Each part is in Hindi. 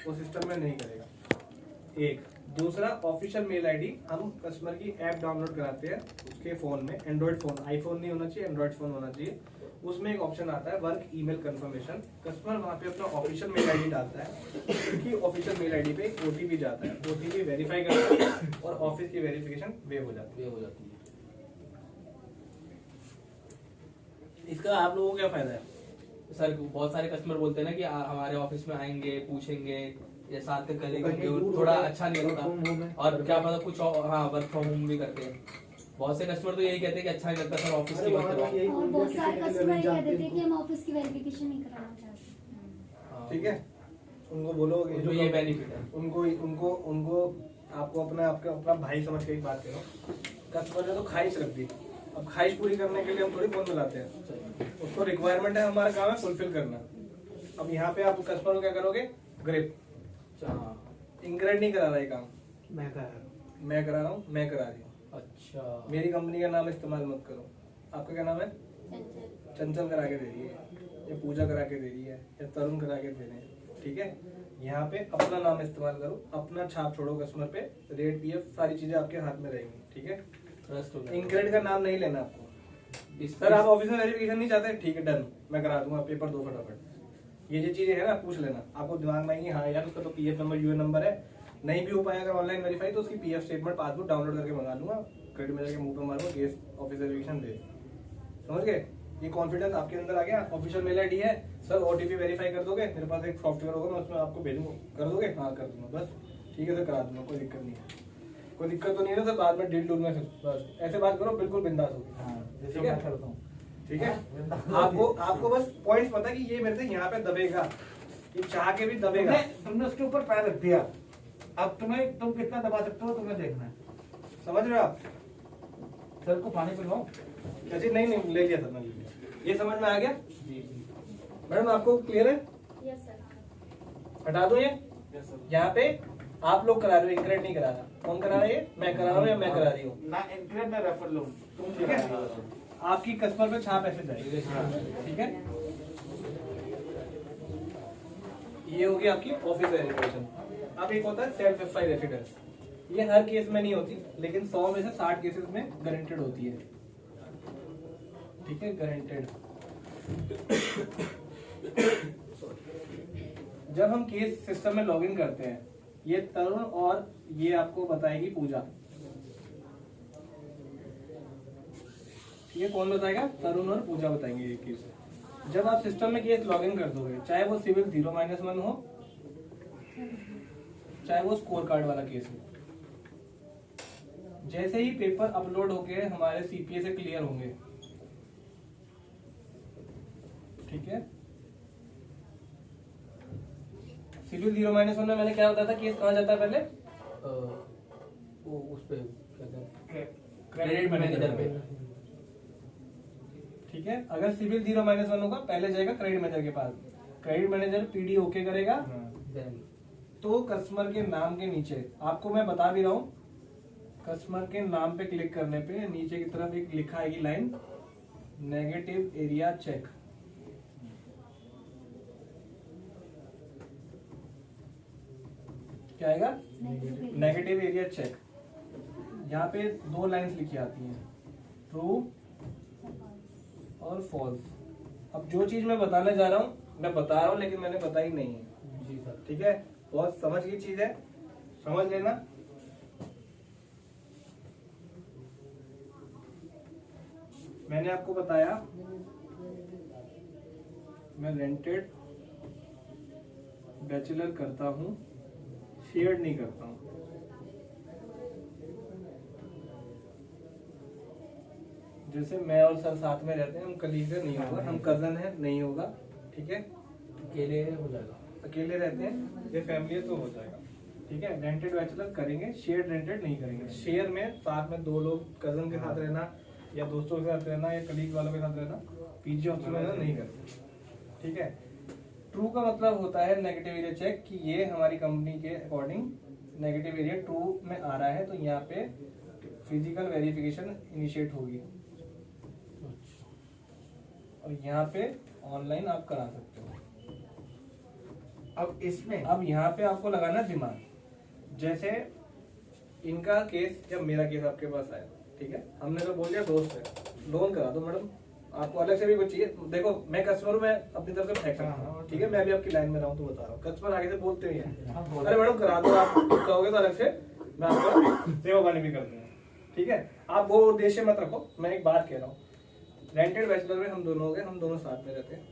वो सिस्टम में नहीं करेगा। एक दूसरा ऑफिशियल मेल आईडी, हम कस्टमर की ऐप डाउनलोड कराते हैं उसके फोन में, एंड्रॉइड फोन, आईफोन नहीं होना चाहिए, एंड्रॉइड फोन होना चाहिए। उसमें एक ऑप्शन आता है वर्क ईमेल कंफर्मेशन, कस्टमर वहाँ पे अपना ऑफिशियल मेल आईडी डालता है, उसकी ऑफिशियल मेल आईडी पे ओटीपी जाता है, ओटीपी वेरीफाई करता है और ऑफिस की वेरिफिकेशन वेव हो जाती है। इसका आप लोगों को क्या फायदा है? सर बहुत सारे कस्टमर बोलते हैं ना कि हमारे ऑफिस में आएंगे, पूछेंगे, ये साथ में करेंगे, थोड़ा अच्छा नहीं लगता, और क्या पता कुछ हाँ वर्क फ्रॉम होम भी करते हैं। बहुत से कस्टमर तो यही कहते हैं कि अच्छा नहीं लगता सर ऑफिस की बात करवाओ। और बहुत सारे कस्टमर ये कहते हैं कि हम ऑफिस की वेरिफिकेशन नहीं कराना चाहते। ठीक है, उनको बोलो जो ये बेनिफिट है, उनको उनको उनको आपको अपना भाई समझ के एक बात करो। कस्टमर ने तो ख्वाहिश रख दी, अब ख्वाहिश पूरी करने के लिए हम थोड़ी फोन मिलाते हैं, उसको रिक्वायरमेंट है, हमारा काम है फुलफिल करना। अब यहाँ पे आप कस्टमर को क्या करोगे, ग्रिप इंक्रेड नहीं करा रहा है काम, मैं करा रहा हूँ, मैं करा रही हूँ। अच्छा, मेरी कंपनी का नाम इस्तेमाल मत करो। आपका क्या नाम है? चंचल करा के दे रही है, या पूजा करा के दे रही है, या तरुण करा के दे रहे हैं। ठीक है, यहाँ पे अपना नाम इस्तेमाल करो, अपना छाप छोड़ो कस्टमर पे, रेट पीएफ सारी चीजें आपके हाथ में रहेंगी। ठीक है, इंक्रेड का नाम नहीं लेना आपको। सर आप ऑफिस में वेरिफिकेशन नहीं चाहते, ठीक है डन, मैं करा दूंगा, पेपर दो फटाफट। ये जो चीजें है ना पूछ लेना, आपको दिमाग में आएंगी, हाँ यार उसका तो पीएफ नंबर, यूएन नंबर है, नहीं भी हो पाएगा अगर ऑनलाइन वेरीफाई तो उसकी पीएफ स्टेटमेंट पासबुक डाउनलोड करके मंगा लूंगा, क्रेडिट मैनेजर के मुंह पे मारूंगा, केस ऑफिस वेरिफिकेशन दे। समझ गए? ये कॉन्फिडेंस आपके अंदर आ गया। ऑफिशियल मेल आईडी है, सर ओटीपी वेरीफाई कर दोगे, मेरे पास एक सॉफ्टवेयर होगा, मैं उसमें आपको भेजूंगा, कर दोगे? हाँ कर दूंगा, बस ठीक है सर करा दूंगा, कोई दिक्कत नहीं है। कोई दिक्कत तो नहीं है ना सर, बाद में डील डूल में बस ऐसे बात करो, बिल्कुल बिंदास होगी। ठीक है, ठीक है, आपको बस पॉइंट्स पता है कि ये मेरे से यहाँ पे दबेगा, ये चाह के भी दबेगा। तुमने उसके ऊपर पैर रख दिया, अब तुम कितना दबा सकते हो तुम्हें देखना है। समझ रहे हो आप? सर को पानी पिलवाऊं? जी नहीं ले लिया सर, मैं ले लिया। ये समझ में आ गया? जी जी मैडम, आपको क्लियर है? Yes sir. हटा दो ये। यहाँ पे आप लोग करा रहे हो, इंक्रेड नहीं करा रहा। कौन करा रहा है? मैं करा रहा हूँ या मैं करा रही हूँ? ना इंक्रेड ना रेफर लो, तुम ठीक है, आपकी कस्टमर पे छाप ऐसे जाएगी। ठीक है, ये होगी आपकी ऑफिस वेरिफिकेशन। अब एक होता है सेल्फ वेरीफाई रेफिडेंस, ये हर केस में नहीं होती, लेकिन 100 में से 60 केसेस में गारंटेड होती है। ठीक है, गारंटेड। जब हम केस सिस्टम में लॉगिन करते हैं, ये तरुण और ये आपको बताएगी पूजा। ये कौन बताएगा? तरुण और पूजा बताएंगे ये केस। जब आप सिस्टम में केस लॉगिन कर दोगे, चाहे वो सिविल 0-1 हो, चाहे वो स्कोर कार्ड वाला केस हो, जैसे ही पेपर अपलोड होके हमारे सीपीए से क्लियर होंगे, ठीक है, सिविल 0-1 में मैंने क्या बताया था, केस कहाँ जाता है पहले? वो उस पे क्रेडिट मैनेजर पे। ठीक है, अगर सिविल 0-1 होगा पहले जाएगा क्रेडिट मैनेजर के पास, क्रेडिट मैनेजर पीडी ओके करेगा, तो कस्टमर के नाम के नीचे, आपको मैं बता भी रहा हूं, कस्टमर के नाम पे क्लिक करने पे नीचे की तरफ एक लिखा आएगी लाइन, नेगेटिव एरिया चेक। क्या आएगा? Negative area check. यहाँ पे 2 लाइंस लिखी आती हैं, ट्रू और फॉल्स। अब जो चीज मैं बताने जा रहा हूँ मैं बता रहा हूँ, लेकिन मैंने बताई नहीं है। जी सर। ठीक है, बहुत समझ की चीज है, समझ लेना। मैंने आपको बताया मैं रेंटेड बैचलर करता हूँ, शेयर्ड नहीं करता हूँ। जैसे मैं और सर साथ में रहते हैं, हम कलीग नहीं होगा, हम कजन है नहीं होगा। ठीक है, अकेले हो जाएगा, अकेले रहते हैं, ये फैमिली है तो हो जाएगा। ठीक है, रेंटेड बैचलर करेंगे, शेयर रेंटेड नहीं करेंगे। शेयर में साथ में 2 लोग कजन के साथ रहना, या दोस्तों के साथ रहना, या कलीग वालों के साथ रहना, पीजी ऑप्शन में नहीं करते। ठीक है, ट्रू का मतलब होता है नेगेटिव एरिया चेक, कि ये हमारी कंपनी के अकॉर्डिंग नेगेटिव एरिया ट्रू में आ रहा है, तो यहाँ पे फिजिकल वेरिफिकेशन इनिशिएट होगी और यहाँ पे ऑनलाइन आप करा सकते हो। अब इसमें अब यहाँ पे आपको लगाना दिमाग। जैसे इनका केस या मेरा केस आपके पास आया, ठीक है, हमने तो बोल दिया दोस्त है, लोन करा दो मैडम, आपको अलग से भी कुछ चाहिए। देखो मैं कस्टमर, मैं अपनी तरफ से फेंक सकता हूँ, ठीक है, मैं भी आपकी लाइन में रहा हूँ तो बता रहा हूँ। कस्टमर आगे से बोलते ही हैं अरे मैडम करा दो, आप कहोगे तो अलग से मैं आपको सेवा पानी भी कर दूंगा, ठीक है। आप वो उद्देश्य मत रखो। मैं एक बात कह रहा हूँ, रेंटेड बैचलर में हम दोनों हो गए, हम दोनों साथ में रहते हैं।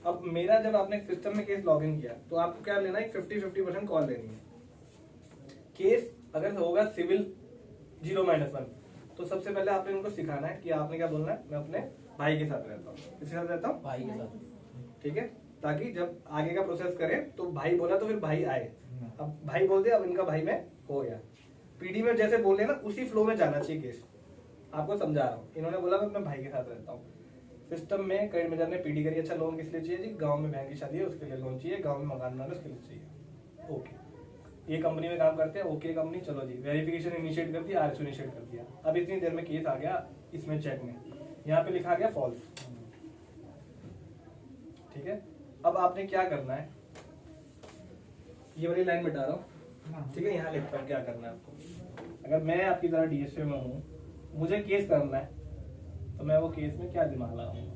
अब मेरा जब आपने सिस्टम में केस लॉग इन किया तो आपको क्या लेना है, 50-50% कॉल लेनी है। केस अगर होगा सिविल 0-1, तो सबसे पहले आपने उनको सिखाना है कि आपने क्या बोलना है, मैं अपने भाई के साथ रहता हूँ। किसके साथ रहता हूँ? भाई के साथ। ठीक है, ताकि जब आगे का प्रोसेस करें तो भाई बोला तो फिर भाई आए। अब भाई बोल दिया, अब इनका भाई में हो गया। पीडी में जैसे बोले ना उसी फ्लो में जाना चाहिए केस। आपको समझा रहा हूँ, इन्होंने बोला मैं अपने भाई के साथ रहता हूँ। सिस्टम में क्रेडिट मैनेजर ने पीडी करी, अच्छा लोन किस लिए चाहिए जी, गांव में बहन की शादी है उसके लिए लोन चाहिए, गांव में मकान बनाना उसके लिए चाहिए। ओके, ये कंपनी में काम करते हैं, ओके कंपनी, चलो जी वेरिफिकेशन इनिशिएट कर दिया, आरएसओ इनिशिएट कर दिया। अब इतनी देर में केस आ गया, इसमें चेक में यहाँ पे लिखा गया फॉल्स, ठीक है। अब आपने क्या करना है, ये वाली लाइन मिटा रहा हूँ, ठीक है, यहाँ लिखता हूँ क्या करना है आपको। अगर मैं आपकी तरह डीएसए में हूँ, मुझे केस करना है, तो मैं वो केस में क्या दिमाग लगाऊंगा।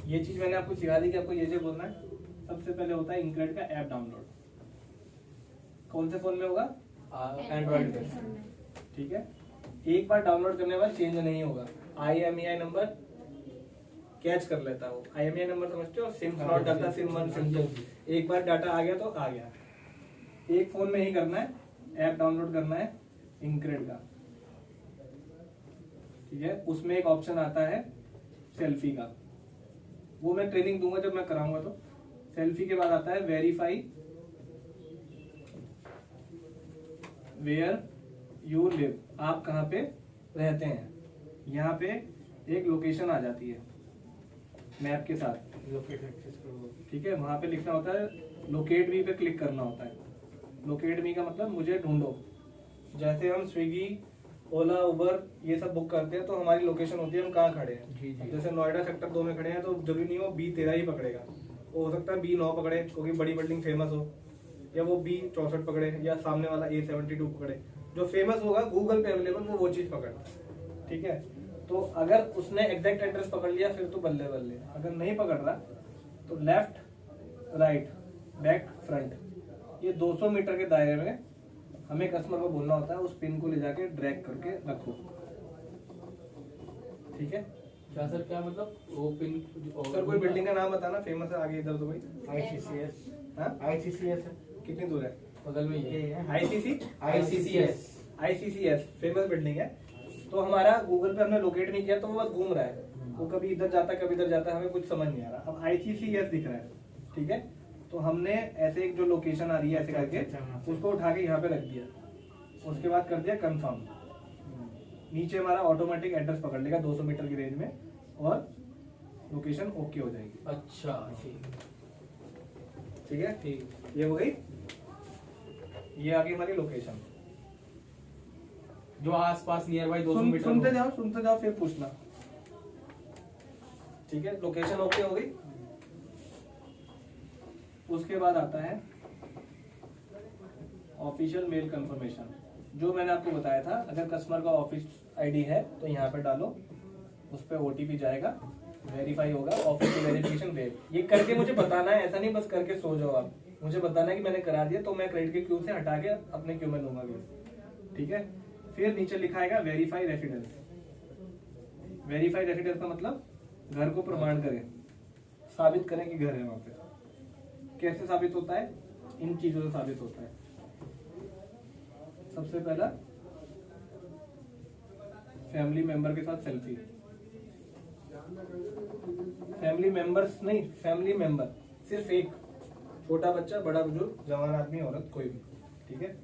ये चीज मैंने आपको सिखा दी कि आपको ये बोलना है। सबसे पहले होता है इंक्रेड का ऐप डाउनलोड। कौन से फोन में होगा? एंड्रॉइड पे, ठीक है। एक बार डाउनलोड करने के बाद चेंज नहीं होगा। IMEI नंबर कैच कर लेता है वो। IMEI नंबर समझते हो, SIM slot data, SIM 1 SIM 2। एक बार डाटा आ गया तो आ गया। एक फोन में ही करना है, ऐप डाउनलोड करना है इंक्रेड का, ठीक है। उसमें एक ऑप्शन आता है सेल्फी का, वो मैं ट्रेनिंग दूंगा जब मैं कराऊंगा। तो सेल्फी के बाद आता है वेरीफाई वेयर यू लिव, आप कहाँ पे रहते हैं। यहाँ पे एक लोकेशन आ जाती है मैप के साथ, लोकेट एक्सेस करो, ठीक है। वहां पे लिखना होता है, लोकेट मी पे क्लिक करना होता है। लोकेट मी का मतलब मुझे ढूंढो। जैसे हम स्विगी, ओला, उबर ये सब बुक करते हैं तो हमारी लोकेशन होती है हम कहाँ खड़े हैं। जी, जी। जैसे नोएडा सेक्टर 2 में खड़े हैं तो जरूरी नहीं हो B13 ही पकड़ेगा, वो हो सकता है B9 पकड़े क्योंकि बड़ी बिल्डिंग फेमस हो, या वो B64 पकड़े, या सामने वाला A72 पकड़े। जो फेमस होगा गूगल पे अवेलेबल वो चीज पकड़ता है, ठीक है। तो अगर उसने एग्जैक्ट एड्रेस पकड़ लिया फिर तो बल्ले बल्ले, अगर नहीं पकड़ रहा तो लेफ्ट, राइट, बैक, फ्रंट, ये 200 मीटर के दायरे में हमें कस्टमर को बोलना होता है। उस पिन को ले जाके ड्रैग करके रखो, ठीक है। क्या सर, क्या मतलब वो पिन? सर कोई बिल्डिंग का नाम बताना फेमस है आगे इधर तो भाई। ICCS, हाँ, ICCS है, कितनी दूर है? बगल में ये है ICCS फेमस बिल्डिंग है। तो हमारा गूगल पे हमने लोकेट नहीं किया तो वो बस घूम रहा है, वो कभी इधर जाता है कभी इधर जाता है, हमें कुछ समझ नहीं आ रहा। अब ICCS दिख रहा है, ठीक है। तो हमने ऐसे एक जो लोकेशन आ रही है ऐसे करके उसको उठा के यहाँ पे रख दिया, उसके बाद कर दिया कंफर्म। नीचे हमारा ऑटोमेटिक एड्रेस पकड़ लेगा 200 मीटर की रेंज में और लोकेशन ओके हो जाएगी। अच्छा, ठीक है, ठीक। ये हो गई, ये आ गई हमारी लोकेशन। जो आसपास नियर बाई 200 मीटर सुनते जाओ फिर पूछना, ठीक है। लोकेशन ओके हो गई। उसके बाद आता है ऑफिशियल मेल कंफर्मेशन, जो मैंने आपको बताया था। अगर कस्टमर का ऑफिस आईडी है तो यहाँ पे डालो, उस पर OTP जाएगा, वेरीफाई होगा, ऑफिस की वेरिफिकेशन वेब। ये करके मुझे बताना है, ऐसा नहीं बस करके सो जाओ आप। मुझे बताना है कि मैंने करा दिया तो मैं क्रेडिट के क्यू से हटा के अपने क्यू में लूंगा, ठीक है। फिर नीचे लिखा है वेरीफाई रेसिडेंस। वेरीफाई रेसिडेंस का मतलब घर को प्रमाण करें, साबित करें कि घर है वहां पे। कैसे साबित होता है? इन चीजों से साबित होता है। सबसे पहला फैमिली मेंबर के साथ सेल्फी। फैमिली मेंबर्स नहीं, फैमिली मेंबर, सिर्फ एक, छोटा बच्चा, बड़ा बुजुर्ग, जवान आदमी, औरत, कोई भी, ठीक है।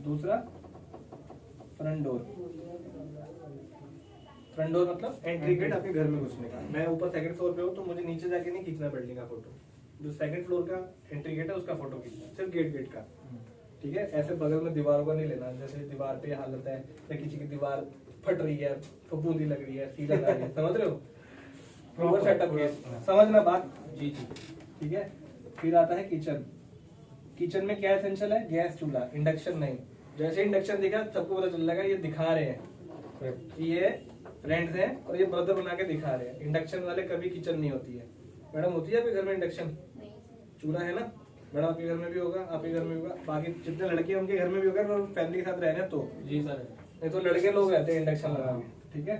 दूसरा फ्रंट डोर। फ्रंट डोर मतलब एंट्री गेट आपके घर में घुसने का। मैं ऊपर सेकंड फ्लोर पे हूँ तो मुझे नीचे जाके नहीं खींचना बिल्डिंग का फोटो, जो सेकंड फ्लोर का एंट्री गेट है उसका फोटो खींचना, सिर्फ गेट का, ठीक है। ऐसे बगल में दीवारों का नहीं लेना, जैसे दीवार पे हालत है या किसी की दीवार फट रही है, फफूंदी लग रही है, सीलन आ रही है, समझ रहे हो? प्रॉपर सेटअप, समझना बात, जी जी, ठीक है। फिर आता है किचन। किचन में क्या एसेंशियल है? गैस चूल्हा, इंडक्शन नहीं। जैसे इंडक्शन दिखा सबको पता चल जाएगा ये दिखा रहे हैं ये फ्रेंड्स हैं और ये ब्रदर बना के दिखा रहे हैं। इंडक्शन वाले कभी किचन नहीं होती है। मैडम होती है आपके घर में इंडक्शन? चूल्हा है ना मैडम? आपके घर में भी होगा, आपके घर में भी होगा, बाकी जितने लड़के हैं उनके घर में भी होगा और फैमिली के साथ रह रहे हैं तो। जी सर। नहीं तो लड़के लोग रहते हैं इंडक्शन लगा के, ठीक है।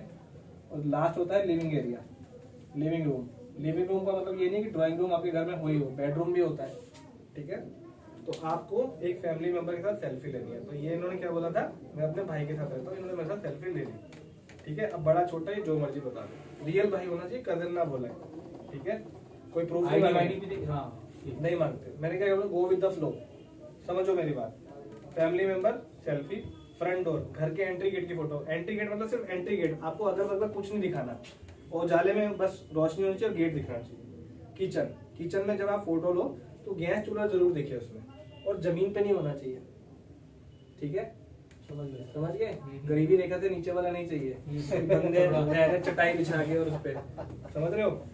और लास्ट होता है living area, living room. Living room का मतलब ये नहीं कि ड्राइंग रूम आपके घर में हो ही हो, बेडरूम भी होता है, ठीक है। तो आपको एक फैमिली मेंबर के साथ सेल्फी लेनी है। तो ये इन्होंने क्या बोला था, मैं अपने भाई के साथ रहता हूँ, इन्होंने मेरे साथ सेल्फी ले ली, ठीक है। अब बड़ा छोटा ही जो मर्जी बता दो, रियल भाई होना चाहिए, कजन ना बोला, ठीक है। कोई प्रूफ नहीं मांगते। मैंने क्या बोला, गो विद द फ्लो, समझो मेरी बात। Family member selfie, front door, घर के एंट्री गेट की फोटो। एंट्री गेट मतलब सिर्फ एंट्री गेट, आपको अगल बगल कुछ नहीं दिखाना, और जाले में बस रोशनी होनी चाहिए और गेट दिखना चाहिए। किचन, किचन में जब आप फोटो लो तो गैस चूल्हा जरूर देखिए उसमें, और जमीन पे नहीं होना चाहिए, ठीक है। समझ गए? गरीबी रेखा से नीचे वाला नहीं चाहिए, बंदे चटाई बिछा के और उस पे, समझ रहे हो।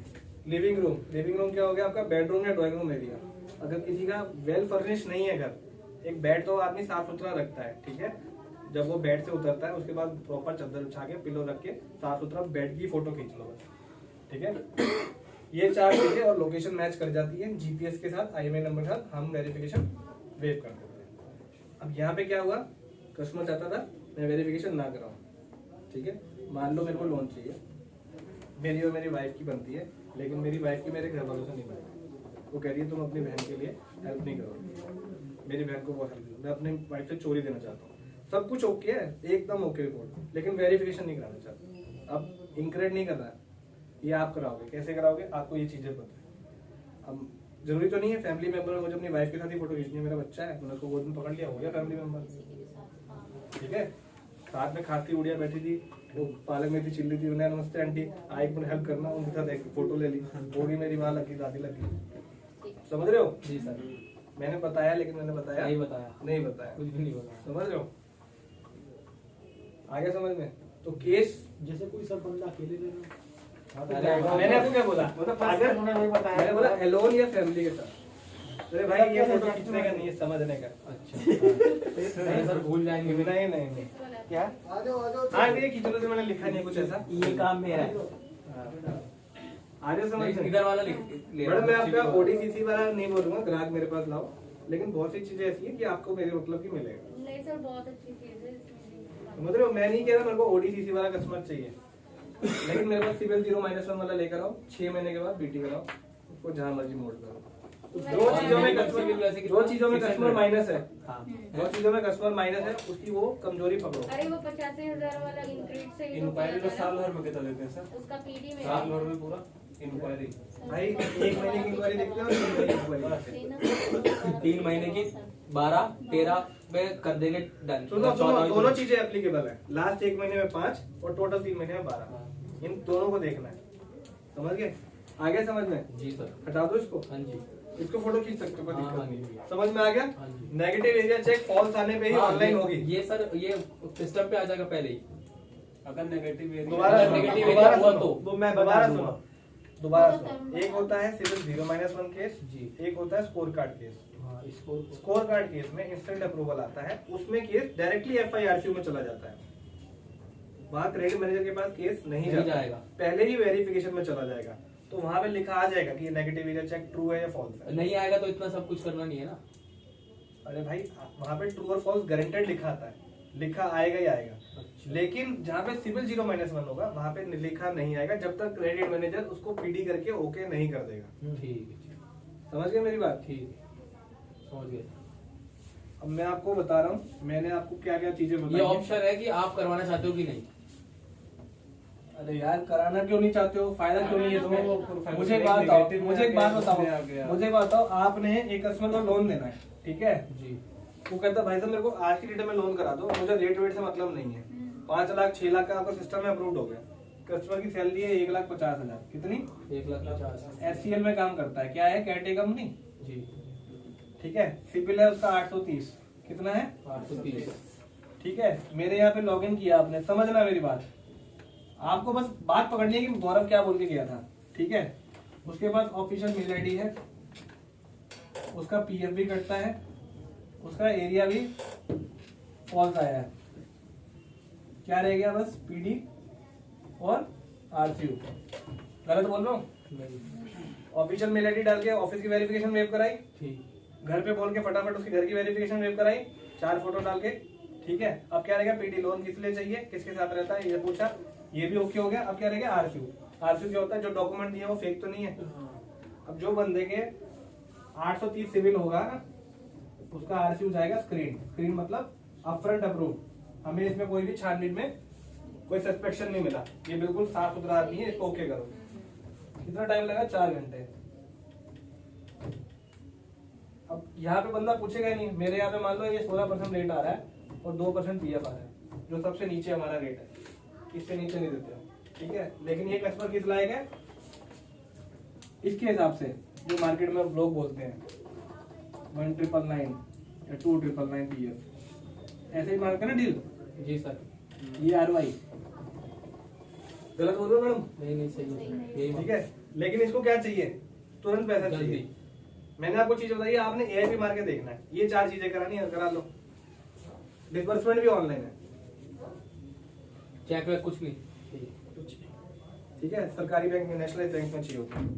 लिविंग रूम, लिविंग रूम क्या हो गया आपका? बेडरूम या ड्राइंग रूम एरिया। अगर किसी का वेल फर्निश्ड नहीं है घर, एक बेड तो आदमी साफ सुथरा रखता है, ठीक है। जब वो बेड से उतरता है उसके बाद प्रॉपर चादर बिछा के पिलो रख के साफ सुथरा बेड की फोटो खींच लो बस, ठीक है। ये 4 चीजें और लोकेशन मैच कर जाती है जीपीएस के साथ, IMEI नंबर के साथ, हम वेरिफिकेशन वेव कर देते हैं। अब यहाँ पे क्या हुआ, कस्टमर चाहता था मैं वेरिफिकेशन ना कराऊं, ठीक है। मान लो मेरे को लोन चाहिए, मेरी और मेरी वाइफ की बनती है, लेकिन मेरी वाइफ की मेरे घर वालों से नहीं बनती। वो कह रही है तुम अपनी बहन के लिए हेल्प नहीं करो, मेरी बहन को बहुत हेल्प दो, मैं अपनी वाइफ से चोरी देना चाहता हूँ। सब कुछ ओके है, एकदम ओके रिपोर्ट, लेकिन वेरिफिकेशन नहीं कराना चाहता। अब इंक्रेड नहीं करना है, ये आप कराओगे। कैसे कराओगे? आपको ये चीजें पता है। अब जरूरी तो नहीं है फैमिली मेंबर, मुझे अपनी वाइफ के साथ ही फोटो खींचनी है, मेरा बच्चा है, मैंने उसको गोद में पकड़ लिया, हो गया फैमिली मेंबर, ठीक है। साथ में खाती उड़िया बैठी थी, वो पालक में थी, चिल्ली थी, उन्हें नमस्ते आंटी, आई पर हेल्प करना, उनके साथ एक फोटो ले ली, होगी मेरी माँ लगी, दादी लगी, समझ रहे हो? जी सर। मैंने बताया, लेकिन मैंने बताया नहीं बताया, नहीं बताया, कुछ भी नहीं बताया, समझ रहे हो? आगे समझ में? तो केस जैसे कोई सब बंदा अकेले मैंने आपको क्या बोला, अगर मैंने बोला एलोन या फैमिली के साथ। अरे भाई ये फोटो खींचने का नहीं है, समझने का। अच्छा नहीं सर, भूल जाएंगे। नहीं नहीं नहीं, क्या हाँ ये खींचने से मैंने लिखा नहीं कुछ ऐसा, ये काम मेरा है। आगे समझ में? इधर वाला मैडम मैं आपका ODCC वाला नहीं बोलूंगा, ग्राहक मेरे पास लाओ, लेकिन बहुत सी चीजें ऐसी है कि आपको मेरे मतलब की मिलेगा। नहीं सर, बहुत अच्छी चीज है समझ रहे हो? मैं नहीं कह रहा मेरे को ODCC वाला कस्टमर चाहिए, लेकिन मेरे पास सिविल 0-1 वाला लेकर आओ, 6 महीने के बाद BT कराओ, उसको जहाँ मर्जी मोड़ करो। जो चीजों में कस्टमर माइनस है, जो चीजों में कस्टमर माइनस है उसकी वो कमजोरी पकड़ो। अरे वो 85,000 वाला इंक्रीड से ही इंक्वायरी तो साल भर में कितना देते हैं सर? उसका PD में साल भर में पूरा इंक्वायरी भाई 1 महीने की इंक्वायरी देखते हो, 3 महीने की इंक्वायरी 3 महीने की 12-13 में कर देंगे डन। सुनो सुनो, दोनों चीजें एप्लीकेबल है। लास्ट 1 महीने में 5 और टोटल 3 महीने में 12, इन दोनों को देखना है, समझ गए? आगे समझ में? जी सर। हटा दो इसको, हाँ जी, इसको फोटो खींच सकते हो, कोई हाँ, दिक्कत हाँ, नहीं। जी। समझ में आ गया? हाँ जी। नेगेटिव एरिया चेक फॉल्स आने पे ही हाँ, ऑनलाइन ये- होगी। ये सर ये सिस्टम पे आ जाएगा पहले ही। अगर नेगेटिव एरिया दोबारा अगर सुनो, नेगेटिव दोबारा एरिया हुआ सुनो, तो वो मैं दोबारा सुनो, दोबारा सुनो। एक होता है सिविल 0-1 केस जी। एक होता है स्कोर कार्ड केस। हाँ, इसको स्कोर कार्ड केस में इंस्टेंट अप्रूवल आता है, उसमें केस डायरेक्टली FIRCU में चला जाता है, वहाँ क्रेडिट मैनेजर के पास केस नहीं जाएगा, पहले ही वेरिफिकेशन में चला जाएगा। तो वहाँ पे लिखा आ जाएगा कि नेगेटिव एरिया चेक ट्रू है या फॉल्स है। नहीं आएगा तो इतना सब कुछ करना नहीं है ना। अरे भाई वहाँ पे ट्रू और फॉल्स गारंटेड लिखा आता है, लिखा आएगा ही आएगा। लेकिन जहाँ पे सिविल 0-1 होगा वहाँ पे लिखा नहीं आएगा जब तक क्रेडिट मैनेजर उसको PD करके ओके नहीं कर देगा। ठीक है, समझ गए मेरी बात? ठीक है, समझ गए। अब मैं आपको बता रहा हूँ, मैंने आपको क्या क्या चीजें बताई ये हैं। ऑप्शन है कि आप करवाना चाहते हो कि नहीं। अरे यार कराना क्यों नहीं चाहते हो, फायदा क्यों नहीं है तुम्हें? प्रोफाइल मुझे एक में बात बताओ, negative मुझे एक बात आ बताओ, गया। मुझे एक बात बताओ, आपने एक कस्टमर को लोन देना है, ठीक है? जी। वो कहता भाई साहब मेरे को आज की डेट में लोन करा दो, मुझे रेट वेट से मतलब नहीं है। 5 लाख 6 लाख का आपका सिस्टम में अप्रूव हो गया, कस्टमर की सैलरी है 1,50,000, कितनी? 1,50,000। HCL में काम करता है, क्या है? कैटे कंपनी, जी। ठीक है। सिबिल है उसका 830, कितना है? 830। ठीक है। मेरे यहाँ पे लॉगिन किया आपने, समझना मेरी बात, आपको बस बात पकड़नी है कि गौरव क्या बोल के गया था, ठीक है। उसके बाद ऑफिशियल मेल ID है, उसका पीएफ भी कटता है, उसका एरिया भी फॉल्स आया है, क्या रह गया बस पीडी और आरसीयू। गलत बोल रहा हूँ? ऑफिशियल मेल आईडी डाल के ऑफिस की वेरिफिकेशन वेव कराई, ठीक, घर पे बोल के फटाफट उसके घर की वेरिफिकेशन वेव कराई, 4 फोटो डाल के, ठीक है। अब क्या रहेगा, पीडी लोन किस लिए चाहिए, किसके साथ रहता है, ये पूछा, ये भी ओके हो गया। अब क्या रहेगा, आरसीयू। आरसीयू क्या होता है, जो डॉक्यूमेंट दिए वो फेक तो नहीं है। अब जो बंदे के 830 सिविल होगा ना, उसका आरसीयू जाएगा स्क्रीन। स्क्रीन मतलब अपफ्रंट अप्रूव, हमें इसमें कोई भी छानबीन में कोई सस्पेक्शन नहीं मिला, ये बिल्कुल साफ सुथरा आदमी है, इसको ओके करो। कितना टाइम लगा, 4 घंटे। अब यहाँ पे बंदा पूछेगा ही नहीं, मेरे यहाँ पे मान लो ये 16% रेट आ रहा है और 2% पीएफ आ रहा है, जो सबसे नीचे हमारा रेट है, इससे नीचे नहीं देते हम, ठीक है। लेकिन ये कस्टमर किस लायक है, इसके हिसाब से जो मार्केट में लोग बोलते हैं 1999 या 2999 पीएफ, ऐसे ही मारते ना डील। जी सर। ये आरओआई गलत बोल रहे हो मैडम? नहीं सही है, यही ठीक है। लेकिन इसको क्या चाहिए, तुरंत पैसा जल्दी। चाहिए। मैंने आपको चीज बताई, आपने एआईपी मार के देखना है, ये 4 चीजें करानी है, करा लो। डिसबर्समेंट भी ऑनलाइन है, चेक वेक कुछ नहीं, ठीक है। सरकारी बैंक में, नेशनलाइज बैंक में चाहिए होती है,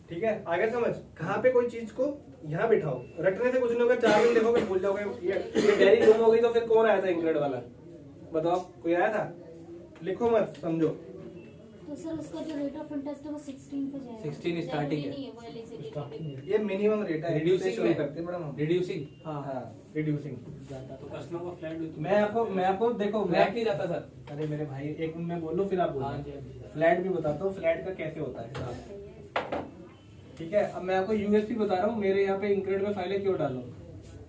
ठीक है। आगे समझ, कहाँ पे कोई चीज को यहाँ बिठाओ, रटने से कुछ नहीं होगा, 4 दिन देखोगे भूल जाओगे। ये डायरी गुम हो गई तो फिर कौन आया था इंक्रेड वाला, बताओ, कोई आया था? लिखो मत, समझो। तो सर उसका जो रेट ऑफ इंटरेस्ट है वो 16 पे जाएगा। 16 स्टार्टिंग है। नहीं है वो एलिजिबिलिटी। ये मिनिमम रेट है, रिड्यूसिंग शुरू करते हैं मैडम हम। रिड्यूसिंग, हाँ, रिड्यूसिंग। तो कस्टमर को फ्लैट भी तो मैं आपको देखो, फ्लैट नहीं जाता सर। अरे मेरे भाई, एक मिनट में बोल लो फिर आप बोलो। हाँ जी, हाँ जी। फ्लैट भी बताता हूँ, फ्लैट का कैसे होता है, ठीक है। अब मैं आपको यूएसपी बता रहा हूँ, मेरे यहाँ पे इंक्रेड में फाइलें क्यों डालो,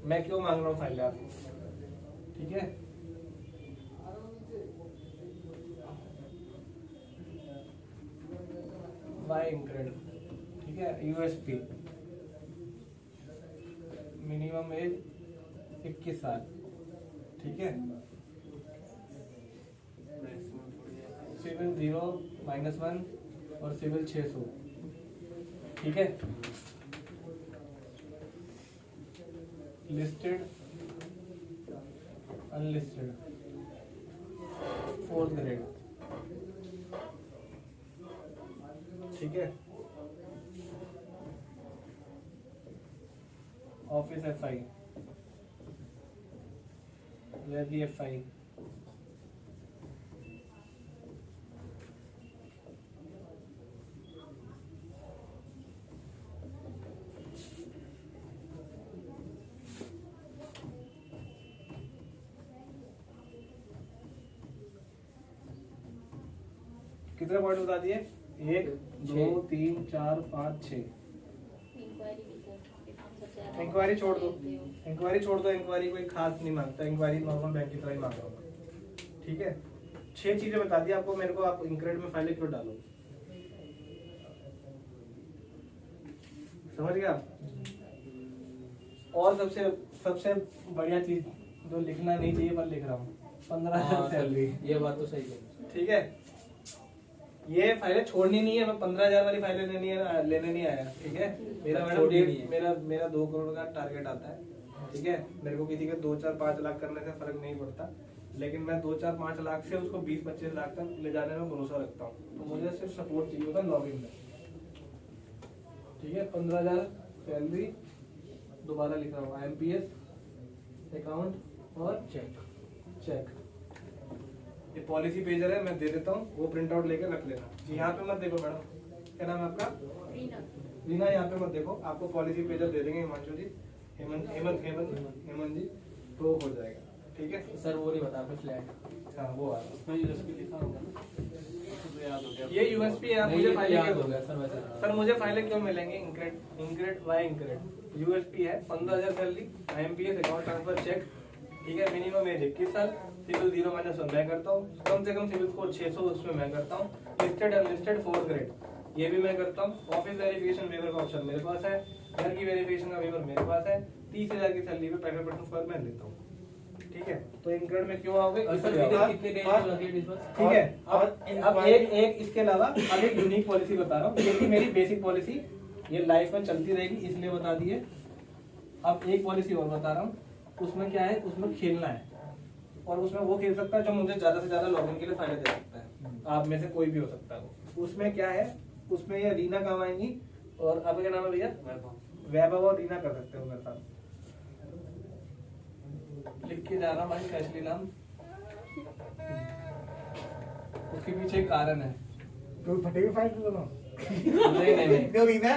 मैं क्यों मांग रहा हूँ फाइलें आपको, ठीक है। वाई इंक्रेड, ठीक है। यूएसपी मिनिमम एज 21 साल, ठीक है। सिविल 0-1 और सिविल 600, ठीक है। लिस्टेड, अनलिस्टेड, 4th ग्रेड, ठीक है। ऑफिस एफआई, रेडी एफआई, कितने पॉइंट बता दिए, 1 2 3 4 5 6। इंक्वायरी छोड़ दो, इंक्वायरी छोड़ दो, इंक्वायरी कोई खास नहीं मांगता, इंक्वायरी नॉर्मल बैंक की तरह ही मांग रहा हूँ, ठीक है। 6 चीजें बता दी आपको, मेरे को आप इंक्रेड में फाइलें क्यों डालो, समझ गया। और सबसे बढ़िया चीज जो लिखना नहीं चाहिए पर लिख रहा हूँ, 15,000 सैलरी, ये बात तो सही है, ठीक है। ये फाइलें छोड़नी नहीं है, मैं 15,000 वाली फाइलें लेने नहीं आया, ठीक है। मेरा छोड़नी नहीं है। मेरा 2 करोड़ का टारगेट आता है, ठीक है। मेरे को किसी के 2 4 5 लाख करने से फर्क नहीं पड़ता, लेकिन मैं 2 4 5 लाख से उसको 20 25 लाख तक ले जाने में भरोसा रखता हूँ। तो मुझे सिर्फ सपोर्ट चाहिए होता लॉगिन में, ठीक है। 15,000 सैलरी, दोबारा लिख रहा हूँ, IMPS अकाउंट और चेक। ये पॉलिसी पेजर है, मैं दे देता हूँ, वो प्रिंट आउट लेकर रख लेना। यहाँ पे मत देखो मैडम, क्या नाम है आपका? रीना। यहाँ पे मत देखो, आपको पॉलिसी पेजर दे देंगे हिमांशु जी, हेमंत जी, तो हो जाएगा, ठीक है। सर वो नहीं बता, फ्लैट, हाँ वो आ रहा उसमें यूएसपी लिखा होगा ना, तो याद हो गया। है। ये यूएसपी है, मुझे नहीं, फाइलें याद क्यों हो गया सर वैसे। सर मुझे फाइलें क्यों मिलेंगी, इंक्रेड वाई इंक्रेड। यूएसपी है 15,000 salary, IMPS account transfer check, ठीक है। मिनिमम एज 21 साल, सिविल 0-1 मैं करता हूँ, कम से कम सिविल स्कोर 600 उसमें मैं करता हूँ। लिस्टेड अनलिस्टेड 4th ग्रेड, ये भी मैं करता हूँ। ऑफिस वेरिफिकेशन वेवर का ऑप्शन मेरे पास है, घर की वेरिफिकेशन का वेवर मेरे पास है। 30,000 की सैलरी पे 65% स्क्वायर मैं लेता हूँ, ठीक है। तो इंक्रेड में क्यों आओगे, सर कितने डेज में लगेगी डिस्बर्स? ठीक है। अब एक इसके अलावा अब एक यूनिक पॉलिसी बता रहा हूँ, ये थी मेरी बेसिक पॉलिसी, ये लाइफ में चलती रहेगी, इसलिए बता दिए। अब एक पॉलिसी और बता रहा हूँ, उसमें क्या है, उसमें खेलना है और उसमें वो खेल सकता है जो मुझे ज्यादा से ज्यादा लॉगिन के लिए फायदा दे सकता है। आप में से कोई भी हो सकता है वो। उसमें क्या है, उसमें ये रीना काम आएंगी और आपका क्या नाम है भैया? वैभव और रीना कर सकते हो मेरे साथ। लिख के जा रहा हूँ भाई फैसली नाम। उसके पीछे एक कारण है। कोई फटेगी फाइल तो दोनों नहीं क्यों रीना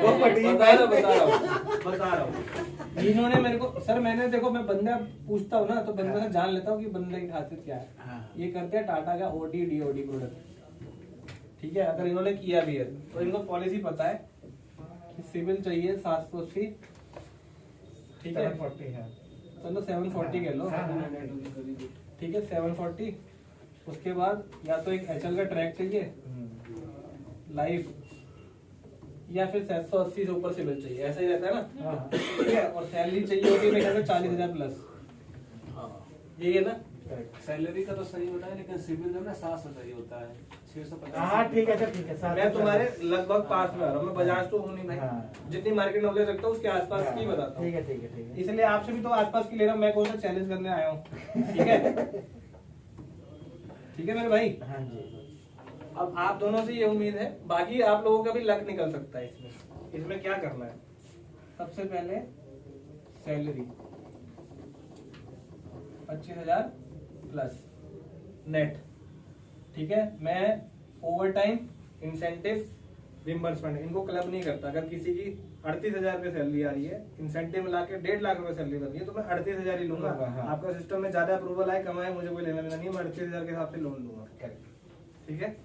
वो फटेगी बता रहा हूँ। इन्होंने मेरे को सर, मैंने देखो मैं बंदा पूछता हूँ ना तो बंदे से जान लेता हूँ कि बंदे की खासियत क्या है। हाँ। ये करते हैं टाटा का ओटी डीओडी प्रोडक्ट, ठीक है। अगर इन्होंने किया भी है तो इनको पॉलिसी पता है कि सिविल चाहिए 780, ठीक है। 740 है। चलो 740 कह लो, ठीक है 740। उसके बाद या तो एक एचएल का ट्रैक चाहिए लाइफ, या फिर 780 से ऊपर सिविल चाहिए, ऐसा ही रहता है ना, ठीक है। और सैलरी चाहिए होगी मेरे ख्याल में 40,000 प्लस, यही है ना। सैलरी का तो सही होता है, लेकिन सिविल जो है ना 7 से सही होता है, 650। हाँ ठीक है सर, ठीक है। मैं तुम्हारे लगभग पास में आ रहा हूँ, मैं बजाज तो हूँ नहीं भाई। हाँ। जितनी मार्केट नॉलेज रखता हूँ उसके आसपास की बताता हूँ। ठीक है ठीक है ठीक है। इसलिए आपसे भी तो आसपास की ले रहा हूँ, मैं कौन सा चैलेंज करने आया हूँ, ठीक है। ठीक है मेरे भाई। हाँ जी। अब आप दोनों से ये उम्मीद है, बाकी आप लोगों का भी लक निकल सकता है इसमें। इसमें क्या करना है, सबसे पहले सैलरी 25,000 प्लस नेट, ठीक है। मैं ओवर टाइम, इंसेंटिव, रिम्बर्समेंट इनको क्लब नहीं करता। अगर किसी की 38,000 रुपये सैलरी आ रही है, इंसेंटिव मिला के 1.5 लाख रुपए सैलरी बन रही है, तो मैं 38,000 ही लूंगा। हाँ। आपका सिस्टम में ज्यादा अप्रूवल आए कमाए मुझे कोई लेना देना नहीं, मैं 38,000 के हिसाब से लोन लूंगा, ठीक है।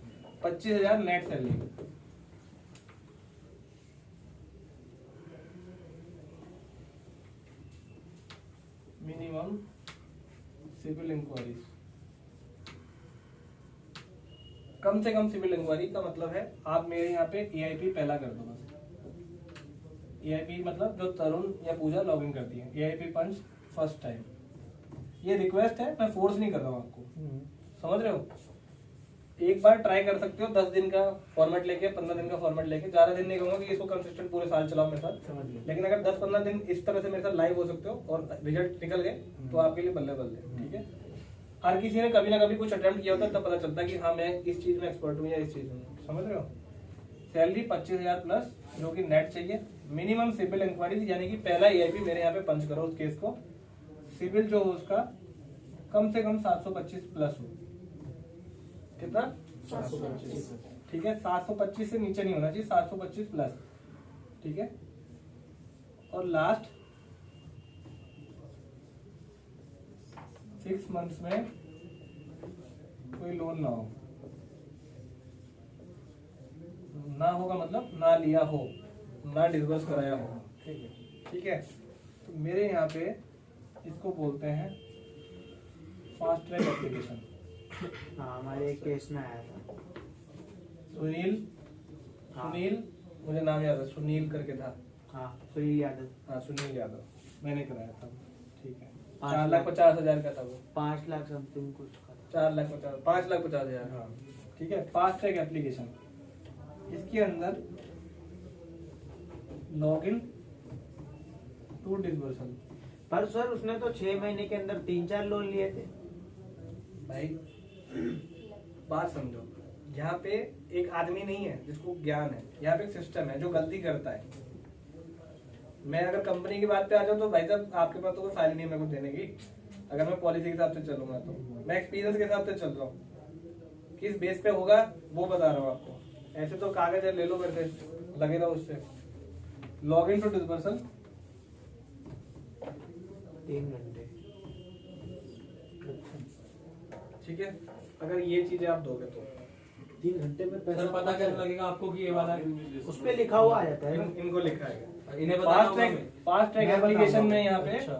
25,000 net salary, minimum CIBIL enquiries, कम से कम सिविल इंक्वायरी का मतलब है आप मेरे यहाँ पे एआईपी पहला कर दो बस। एआईपी मतलब जो तरुण या पूजा लॉगिन करती है, एआईपी पंच फर्स्ट टाइम। ये रिक्वेस्ट है, मैं फोर्स नहीं कर रहा हूँ आपको, समझ रहे हो। एक बार ट्राई कर सकते हो 10 दिन का फॉर्मेट लेके, 15 दिन का फॉर्मेट लेके। ज्यादा दिन नहीं कहूंगा कि इसको कंसिस्टेंट पूरे साल चलाओ मेरे साथ, लेकिन अगर 10-15 दिन इस तरह से मेरे साथ लाइव हो सकते हो और रिजल्ट निकल गए तो आपके लिए बल्ले बल्ले, ठीक है। हर किसी ने कभी ना कभी कुछ अटेम्प्ट किया होता है, तब पता चलता है कि हाँ मैं इस चीज में एक्सपर्ट हूँ या इस चीज में, समझ रहे हो। सैलरी 25,000 प्लस जो कि नेट चाहिए। मिनिमम सिविल इंक्वायरीज यानी कि पहला एआईपी मेरे यहाँ पे पंच करो उस केस को। सिविल जो हो उसका कम से कम 725 प्लस हो। कितना? 725, ठीक है। 725 से नीचे नहीं होना चाहिए, 725 प्लस, ठीक है। और लास्ट 6 मंथ्स में कोई लोन ना हो, ना होगा मतलब ना लिया हो, ना डिसबर्स कराया हो, ठीक है। तो मेरे यहाँ पे इसको बोलते हैं फास्ट ट्रैक एप्लीकेशन। हाँ, हमारे एक केस में आया था सुनील, सुनील मुझे नाम याद है, सुनील करके था। हाँ, सुनील यादव। हाँ सुनील यादव, मैंने कराया था, ठीक है। 5 4,50,000 का था वो, 5 लाख समथिंग कुछ का था। 4,50,000, 5,50,000, हाँ ठीक है। फास्ट ट्रैक एप्लीकेशन, इसके अंदर लॉगिन टू डिसबर्सल। पर सर उसने तो 6 महीने के अंदर 3-4 लोन लिए थे भाई बात समझो, यहाँ पे एक आदमी नहीं है जिसको ज्ञान है, यहाँ पे एक सिस्टम है जो गलती करता है। मैं अगर कंपनी की बात पे आ जाऊँ तो भाई साहब आपके पास तो कोई फाइल नहीं है मेरे को देने की। अगर मैं पॉलिसी के हिसाब से चलूंगा तो मैं एक्सपीरियंस के हिसाब से चल रहा हूँ, किस बेस पे होगा वो बता रहा हूँ आपको। ऐसे तो कागज है, ले लो मेरे से, लगे रहो उससे। लॉगिन टू डिसबर्सल 3 घंटे। ठीक है। अगर ये चीजें आप दोगे तो 3 घंटे में सर पता कैसे लगेगा आपको कि ये वाला उस पे लिखा हुआ आ जाता है ना। इनको लिखा है। इन्हें फास्ट ट्रैक मैं एप्लीकेशन में बताऊंगा। यहाँ पे अच्छा।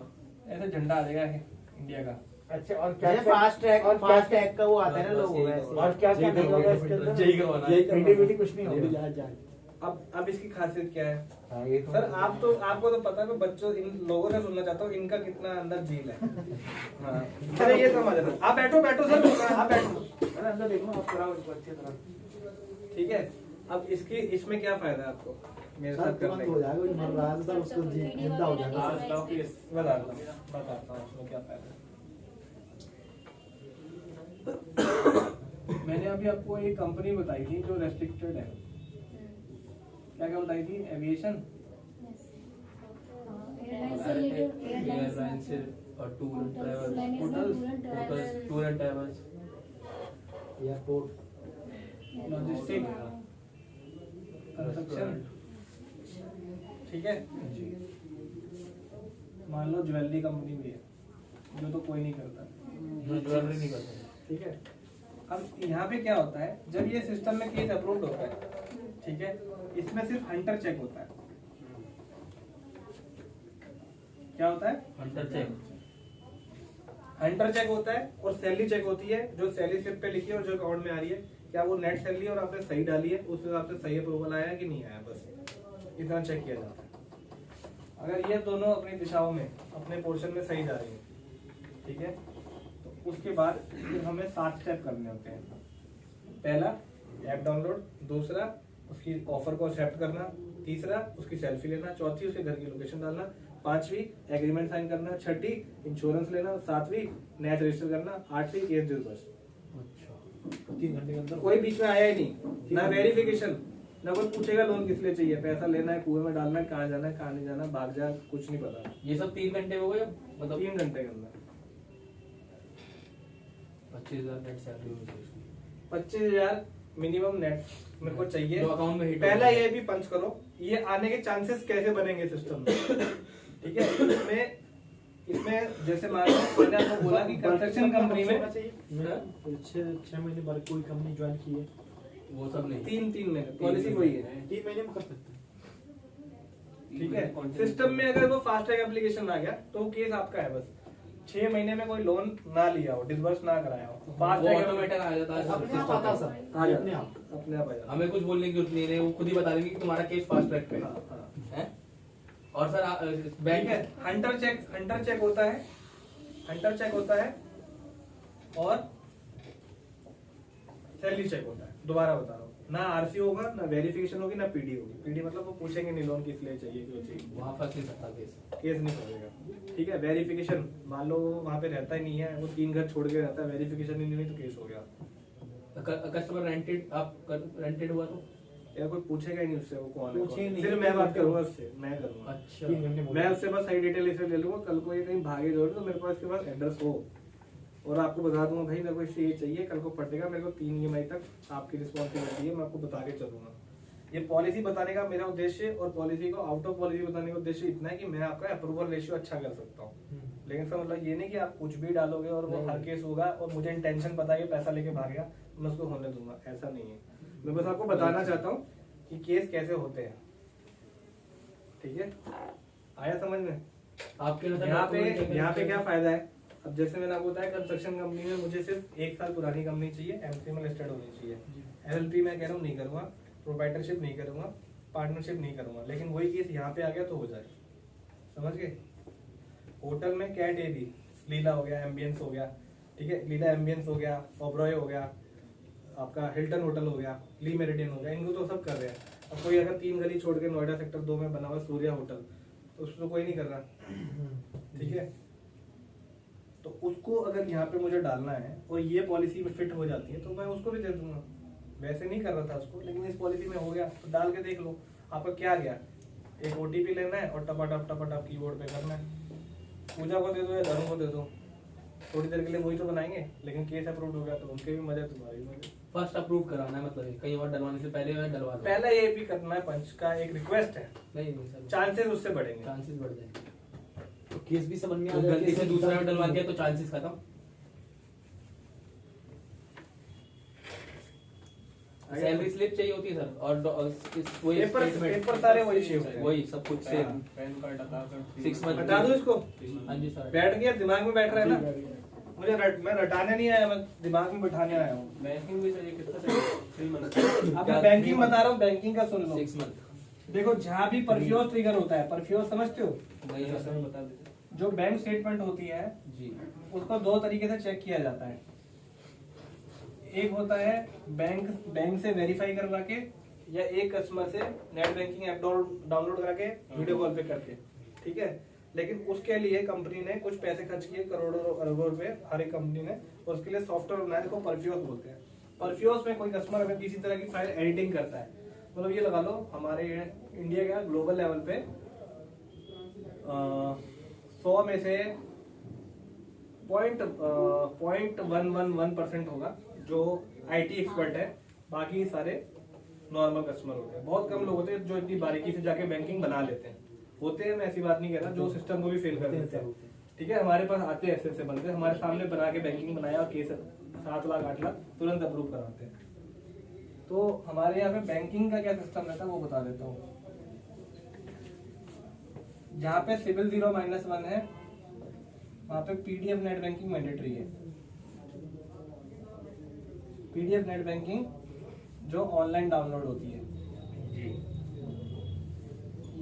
ऐसे झंडा आ जाएगा इंडिया का। अच्छा, और जैसे फास्ट ट्रैक का वो आता है ना लोगो वैसे। और क्या क्या नहीं होगा इसके अंदर? यही करवाना है। क्रिएटिविटी कुछ नहीं होगा। अब इसकी खासियत क्या है हाँ, ये तो सर, आपको तो पता है, मैं बच्चों इन लोगों से सुनना चाहता हूँ इनका कितना अंदर झील है। हाँ चलिए ये समझ रहे। आप बैठो सर, आप बैठो, अरे अंदर देखो, आप कराओ इसको अच्छी तरह, ठीक है। अब इसमें क्या फायदा है आपको, मेरे सर साथ कर तुरंत हो जाएगा, कोई मर रहा है तो सर उसको जिंदा हो जाएगा। आज लाओ केस। बताता हूँ उसमें क्या फायदा है। मैंने अभी आपको एक कंपनी बताई थी जो रेस्ट्रिक्टेड है, क्या क्या बताई थी? एविएशन, एयरलाइन से और tour and travels, tour and travels, airport, logistic, construction, ठीक है। मान लो ज्वेलरी कंपनी भी है, जो तो कोई नहीं करता, जो ज्वेलरी नहीं करते। ठीक है। अब यहाँ पे क्या होता है, जब ये सिस्टम में केस अप्रूव्ड होता है, ठीक है, इसमें सिर्फ हंटर चेक होता है। क्या होता है? हंटर चेक, हंटर चेक होता है और सैलरी चेक होती है, जो सैलरी स्लिप पे लिखी है और जो अकाउंट में आ रही है, क्या वो नेट सैलरी और आपने सही डाली है, उस हिसाब से सही अप्रूवल आया है कि नहीं आया, बस इतना चेक किया जाता है। अगर ये दोनों अपनी दिशाओं में अपने पोर्शन में सही जा रही है, ठीक है, तो उसके बाद फिर हमें 7 स्टेप करने होते हैं। पहला ऐप डाउनलोड, दूसरा उसकी ऑफर को एक्सेप्ट करना, तीसरा उसकी सेल्फी लेना, चौथी उसके घर की लोकेशन डालना, पांचवी एग्रीमेंट साइन करना, छठी इंश्योरेंस लेना, सातवीं नैच रजिस्टर करना, आठवीं केस डिस्बर्स। 3 घंटे के अंदर कोई बीच में आया ही नहीं, ना वेरिफिकेशन, ना कोई पूछेगा लोन किस लिए चाहिए, पैसा लेना है, कुएं में डालना है, कहाँ जाना है, कहाँ नहीं जाना, भाग जा, कुछ नहीं पता। ये सब 3 घंटे हो गए, मतलब 3 घंटे के अंदर 25,000 नेट सैलरी होनी चाहिए। 25,000 मिनिमम नेट मेरे को चाहिए। जो अकाउंट में हिट पहला होगा। ये भी पंच करो, ये आने के चांसेस कैसे बनेंगे सिस्टम में, ठीक है। इसमें जैसे मान लो मैंने आपको बोला कि कंस्ट्रक्शन कंपनी में 6 महीने बाद कोई कंपनी ज्वाइन की है, वो सब नहीं। 3 महीने पॉलिसी वही है, 3 महीने में कर सकते हैं। ठीक है। सिस्टम में अगर वो फास्ट ट्रैक एप्लीकेशन आ गया तो केस आपका है। बस 6 महीने में कोई लोन ना लिया हो, डिसबर्स ना कराया हो, फास्ट वो ट्रैक ऑटोमेटिक आ जाता है अपने आप आता है सर, आ जाता अपने है, आप। अपने आप आ जाता है। हमें कुछ बोलने की जरूरत नहीं है, वो खुद ही बता देंगे कि तुम्हारा केस फास्ट ट्रैक पे हाँ, हाँ। है। और सर ठीक बैंक है। हंटर चेक होता है, हंटर चेक होता है और सैलरी चेक होता है। दोबारा बता रहा हूँ, ना आरसी होगा, ना वेरिफिकेशन होगी, ना पीडी होगी। पीडी मतलब वो पूछेंगे नहीं लोन किस लिए चाहिए, क्यों चाहिए, वहाँ फंस नहीं सकता केस। केस नहीं करेगा। ठीक है। वेरिफिकेशन, मान लो वहाँ पे रहता ही नहीं है, वो 3 घर छोड़ के रहता है, वेरिफिकेशन ही नहीं हुई तो केस हो गया। कस्टमर रेंटेड, आप रेंटेड हुआ तो या कोई पूछेगा ही नहीं उससे वो कौन पूछे है, नहीं। सिर्फ मैं बात करूंगा उससे, मैं करूंगा। अच्छा 3 घंटे मैं उससे बस सही डिटेल इसे ले लूंगा, कल को ये कहीं भागे दौड़े तो मेरे पास इसके पास एड्रेस हो और आपको बता दूंगा भाई मेरे को इससे ये चाहिए, कल को पटेगा मेरे को 3 EMI तक, आपकी रिस्पॉन्सिबिलिटी है, मैं आपको बता के चलूंगा। ये पॉलिसी बताने का मेरा उद्देश्य और पॉलिसी को आउट ऑफ पॉलिसी बताने का उद्देश्य इतना है कि मैं आपका अप्रूवल रेशियो अच्छा कर सकता हूँ। लेकिन इसका मतलब ये नहीं कि आप कुछ भी डालोगे और वो हर केस होगा और मुझे इंटेंशन पता है कि पैसा लेके भागेगा मैं उसको होने दूंगा, ऐसा नहीं है। मैं बस आपको बताना चाहता हूँ कि केस कैसे होते हैं, ठीक है। आया समझ में? आपके यहाँ पे क्या फायदा है? अब जैसे मैंने आपको बताया कंस्ट्रक्शन कंपनी में मुझे सिर्फ 1 साल पुरानी कंपनी चाहिए, एमसी में लिस्टेड होनी चाहिए। एलएलपी मैं कह रहा हूँ नहीं करूंगा, प्रोप्राइटरशिप नहीं करूंगा, पार्टनरशिप नहीं करूंगा। लेकिन वही केस यहाँ पे आ गया तो हो जाए, समझ गए। होटल में कैट ए बी, लीला हो गया, एम्बियंस हो गया, ठीक है, लीला एम्बियंस हो गया, ओबरॉय हो गया, आपका हिल्टन होटल हो गया, ली मेरिडियन हो गया, इनको तो सब कर रहे हैं। अब कोई अगर 3 गली छोड़ के नोएडा सेक्टर 2 में बना हुआ सूर्या होटल, तो उसको कोई नहीं कर रहा, ठीक है। तो उसको अगर यहाँ पे मुझे डालना है और ये पॉलिसी में फिट हो जाती है तो मैं उसको भी दे दूंगा। वैसे नहीं कर रहा था उसको, लेकिन इस पॉलिसी में हो गया तो डाल के देख लो आपका क्या गया। एक OTP लेना है और टपाटप कीबोर्ड पे करना है। पूजा को दे दो या धर्म को दे दो, थोड़ी देर के लिए वही तो बनाएंगे, लेकिन केस अप्रूव हो गया तो उनके भी मजे, तुम्हारी भी मजे। फर्स्ट अप्रूव कराना है, मतलब कहीं और डलवाने से पहले मैं डलवा दूं। पहला ये भी करना है, पंच का एक रिक्वेस्ट है, नहीं सर, चांसेस उससे बढ़ेंगे। चांसेस बढ़ जाएंगे। तो केस भी समझ में आ तो जाएगा, गलती से केस दूसरा में भी डलवा दिया तो चांसेस खत्म। सैलरी स्लिप चाहिए होती है सर, और वही पेपर सारे वही चाहिए होते हैं। वही सब कुछ same. Pan card, Aadhaar card, 6 month हटा दो इसको, हाँ जी सर। बैठ गया, दिमाग में बैठ रहा है ना। मुझे मैं रटाने नहीं आया, मैं दिमाग में बिठाने आया हूँ। बैंकिंग भी चाहिए, कितना चाहिए? 3 मंथ। अब मैं बैंकिंग बता रहा हूँ, बैंकिंग का सुन लो। 6 मंथ। देखो जहाँ भी परफ्यूज ट्रिगर होता है, परफ्यूज समझते हो, नहीं सर सर, बता दीजिए। जो बैंक स्टेटमेंट होती है जी उसको 2 तरीके से चेक किया जाता है। एक होता है बैंक से वेरीफाई करवा के या एक कस्टमर से नेट बैंकिंग ऐप डाउनलोड करा के वीडियो कॉल पे करके, ठीक है। लेकिन उसके लिए कंपनी ने कुछ पैसे खर्च किए, करोड़ों अरबों रुपए हर एक कंपनी ने, और उसके लिए सॉफ्टवेयर बनाया जिसको परफ्यूज बोलते हैं। परफ्यूज में कोई कस्टमर अगर किसी तरह की फाइल एडिटिंग करता है, मतलब ये लगा लो हमारे इंडिया का ग्लोबल लेवल पे 100 में से 0.111% होगा जो आईटी एक्सपर्ट है, बाकी सारे नॉर्मल कस्टमर होते हैं। बहुत कम लोग होते हैं जो इतनी बारीकी से जाके बैंकिंग बना लेते हैं। होते हैं, मैं ऐसी बात नहीं कह रहा, जो सिस्टम को भी फेल कर देते हैं, ठीक है। हमारे पास आते हैं ऐसे बंदे, हमारे सामने बना के बैंकिंग बनाया और केस 7 लाख 8 लाख तुरंत अप्रूव कराते हैं। तो हमारे यहाँ पे बैंकिंग का क्या सिस्टम रहता है वो बता देता हूँ। जहाँ पे सिविल 0-1 है वहाँ पे पीडीएफ नेट बैंकिंग मैंडेटरी है। पीडीएफ नेट बैंकिंग जो ऑनलाइन डाउनलोड होती है,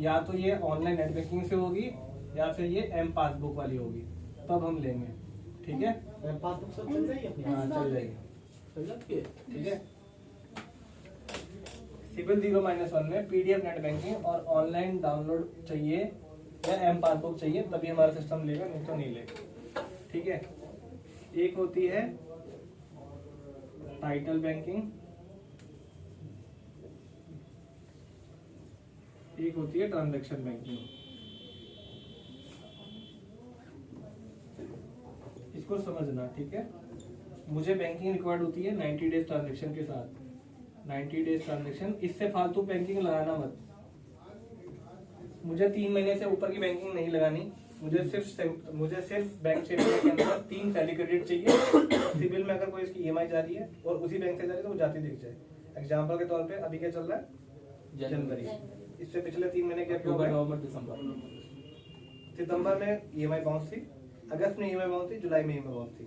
या तो ये ऑनलाइन नेट बैंकिंग से होगी या फिर ये एम पासबुक वाली होगी, तब हम लेंगे, ठीक है। पासबुक सब चल जाएगी अपनी? हाँ चल जाएगी, चल जाती है। ठीक है। सिविल 0-1 में पीडीएफ नेट बैंकिंग और ऑनलाइन डाउनलोड चाहिए या एम पासबुक चाहिए, तभी हमारा सिस्टम लेगा, नहीं तो नहीं लेगा, ठीक है। एक होती है टाइटल बैंकिंग, एक होती है ट्रांजैक्शन बैंकिंग। इसको समझना, ठीक है। मुझे बैंकिंग रिक्वायर्ड होती है 90 डेज ट्रांजैक्शन के साथ, 90 डेज ट्रांजैक्शन, इससे फालतू बैंकिंग लगाना मत। मुझे 3 महीने से ऊपर की बैंकिंग नहीं लगानी, मुझे सिर्फ बैंक स्टेटमेंट के अंदर 3 सैलरी क्रेडिट चाहिए। सिविल में अगर कोई इसकी ईएमआई जा रही है और उसी बैंक से जा रही है तो वो जाती दिख जाए। एग्जाम्पल के तौर पे अभी क्या चल रहा है, जनवरी, इससे पिछले 3 महीने क्या अक्टूबर, नवंबर, दिसंबर। सितंबर में ईएमआई बाउंस थी, अगस्त में ईएमआई बाउंस थी, जुलाई में ईएमआई बाउंस थी,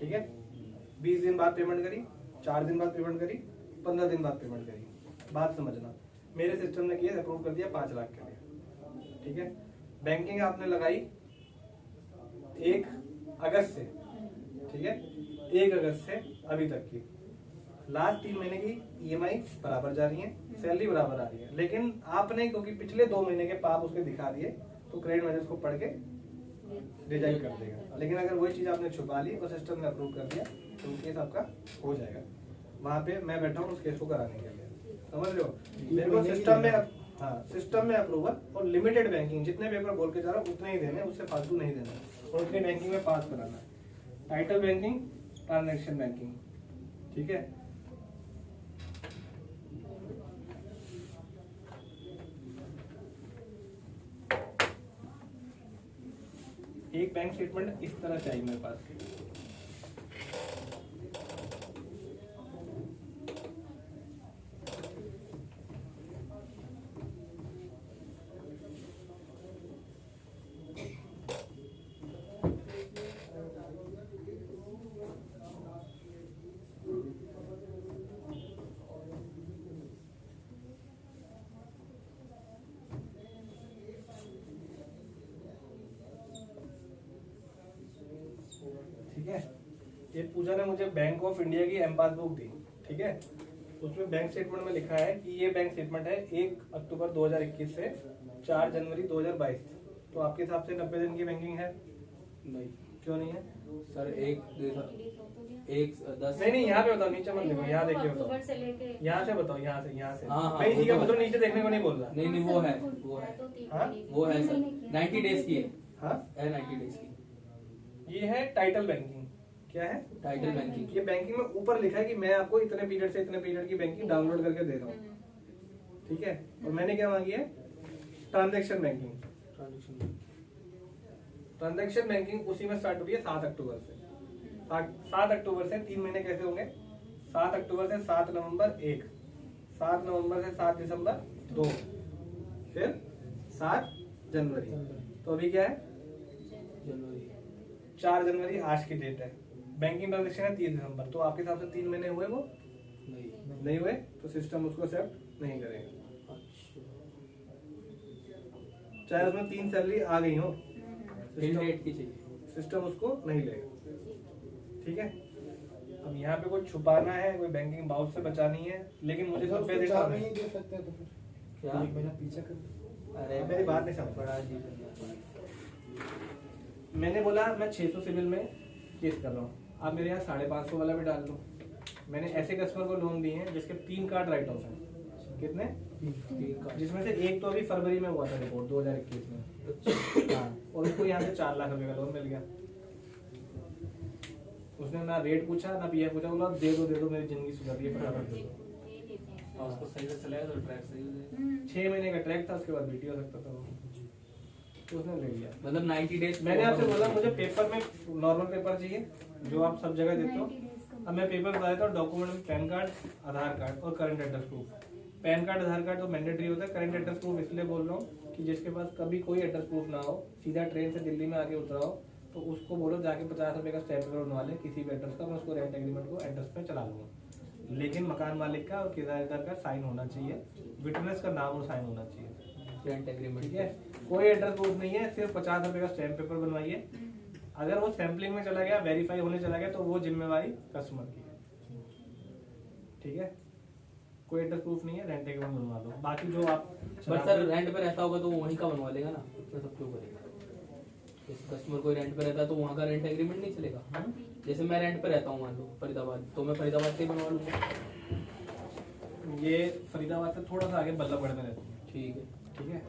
ठीक है। 20 दिन बाद पेमेंट करी, 4 दिन बाद पेमेंट करी, 15 दिन बाद पेमेंट करी। बात समझना, मेरे सिस्टम ने किया, अप्रूव कर दिया 5 लाख के लिए, ठीक है। बैंकिंग आपने लगाई 1 अगस्त से, ठीक है, 1 अगस्त से अभी तक की लास्ट 3 महीने की ईएमआई बराबर जा रही है, सैलरी बराबर आ रही है, लेकिन आपने क्योंकि पिछले 2 महीने के पाप उसके दिखा दिए तो क्रेडिट मैनेजर को पढ़ के रिजेक्ट कर देगा। लेकिन अगर वही चीज आपने छुपा ली और सिस्टम ने अप्रूव कर दिया तो केस आपका हो जाएगा। वहां पे मैं बैठा हूँ उस केस को कराने के लिए, समझ रहे हो। मेरे को सिस्टम में, हाँ, सिस्टम में अप्रूवल और लिमिटेड बैंकिंग, जितने पेपर बोल के जा रहा हूँ उतने ही देने, उससे फालतू नहीं देना, और उतनी बैंकिंग में पास कराना है। टाइटल बैंकिंग, ट्रांजैक्शन बैंकिंग, ठीक है। एक बैंक स्टेटमेंट इस तरह चाहिए मेरे पास। ठीक है, ये पूजा ने मुझे बैंक ऑफ इंडिया की एम पासबुक दी, ठीक है। उसमें बैंक स्टेटमेंट में लिखा है कि ये बैंक स्टेटमेंट है 1 अक्टूबर 2021 से 4 जनवरी 2022। तो आपके हिसाब से 90 दिन की बैंकिंग है? नहीं क्यों नहीं है सर, एक 10 नहीं, यहाँ पे बताओ, नीचे मत देखो, यहाँ देखिए बताओ, अक्टूबर से लेके यहाँ से बताओ, यहाँ से हाँ, नहीं, ठीक है, वो तो मतलब नीचे देखने को नहीं बोल रहा। नहीं वो है, वो है, हाँ? वो है सर, 90 डेज की है, हाँ, 90 डेज की। ये है टाइटल बैंकिंग। क्या है? Title banking. ये बैंकिंग में ऊपर लिखा है कि मैं आपको इतने पीरियड से इतने पीरियड की बैंकिंग डाउनलोड करके दे रहा हूँ, ठीक है। और मैंने क्या मांगी है? Transaction banking. ट्रांजैक्शन बैंकिंग उसी में स्टार्ट हुई है 7 अक्टूबर से। 7 अक्टूबर से 3 महीने कैसे होंगे? 7 अक्टूबर से 7 नवंबर 1, 7 नवंबर से 7 दिसंबर 2, फिर 7 जनवरी। तो अभी क्या है? जनवरी। 4 जनवरी आज की डेट है। बैंकिंग ट्रांजेक्शन है 30 दिसंबर। तो आपके हिसाब से 3 महीने हुए वो? नहीं हुए, तो सिस्टम उसको एक्सेप्ट नहीं करेगा। चाहे उसमें 3 सैलरी आ गई हो, डेट की चाहिए, सिस्टम उसको नहीं लेगा, ठीक है। अब यहाँ पे कोई छुपाना है, कोई बैंकिंग बाउंस से बचानी है, लेकिन मुझे अच्छा, कंपेयर उसको 4 करना है। महीने दे सकते हैं तो फिर क्या? 1 महीना पीछे कर। अरे मेरी बात नहीं समझ। बड़ा अजीब है। मैंने बोला मैं 600 सिविल में केस कर रहा हूँ, आप मेरे यहाँ 550 वाला भी डाल दो। मैंने ऐसे कस्टमर को लोन दिए हैं जिसके 3 कार्ड राइट ऑफ हैं। कितने? 3 कार्ड। जिसमें से एक तो अभी फरवरी में हुआ था रिपोर्ट 2021 में। हाँ, और उसको यहाँ से 4 लाख रुपए का लोन मिल गया। उसने ना रेट पूछा ना पीएफ पूछा, बोला दे दो मेरी जिंदगी सुधर रही है, फटाफट दे दो। और उसको सही से चलाया तो ट्रैक सही हो जाए। 6 महीने का ट्रैक था, उसके बाद बीटी हो सकता था वो, तो उसने ले लिया। मतलब 90 डेज। मैंने आपसे बोला मुझे पेपर में नॉर्मल पेपर चाहिए जो आप सब जगह देते हो। 90 days का। अब मैं पेपर बताया था, डॉक्यूमेंट में पैन कार्ड, आधार कार्ड और current address proof. PAN card Aadhaar card तो मैंडेटरी होता है, करंट एड्रेस प्रूफ इसलिए बोल रहा हूँ कि जिसके पास कभी कोई एड्रेस प्रूफ ना हो, सीधा ट्रेन से दिल्ली में आके उतरा हो, तो उसको बोलो जाके 50 रुपए का स्टैम्प पेपर बनवा ले किसी भी एड्रेस का, मैं उसको रेंट एग्रीमेंट को एड्रेस पे चला लूंगा। लेकिन मकान मालिक का और किराएदार का साइन होना चाहिए, विटनेस का नाम और साइन होना चाहिए। Rent agreement. ठीक है, कोई एड्रेस प्रूफ नहीं है, सिर्फ 50 रुपए का स्टैम्प पेपर बनवाइए। अगर वो सैंपलिंग में चला गया, वेरीफाई होने चला गया, तो वो जिम्मेवारी कस्टमर की है। ठीक है, कोई एड्रेस प्रूफ नहीं है, रेंट एग्रीमेंट बनवा लो। बाकी जो आप बट सर रेंट पे रहता होगा तो वो वहीं का बनवा लेगा ना, इतना सब क्यों करेगा? जैसे कस्टमर कोई रेंट पे रहता है तो वहाँ का रेंट एग्रीमेंट नहीं चलेगा। जैसे मैं रेंट पे रहता हूँ मान लो फरीदाबाद, तो मैं फरीदाबाद से ही बनवा लूंगा। ये फरीदाबाद से थोड़ा सा आगे बल्लभगढ़ में रहती है। ठीक है। ठीक है,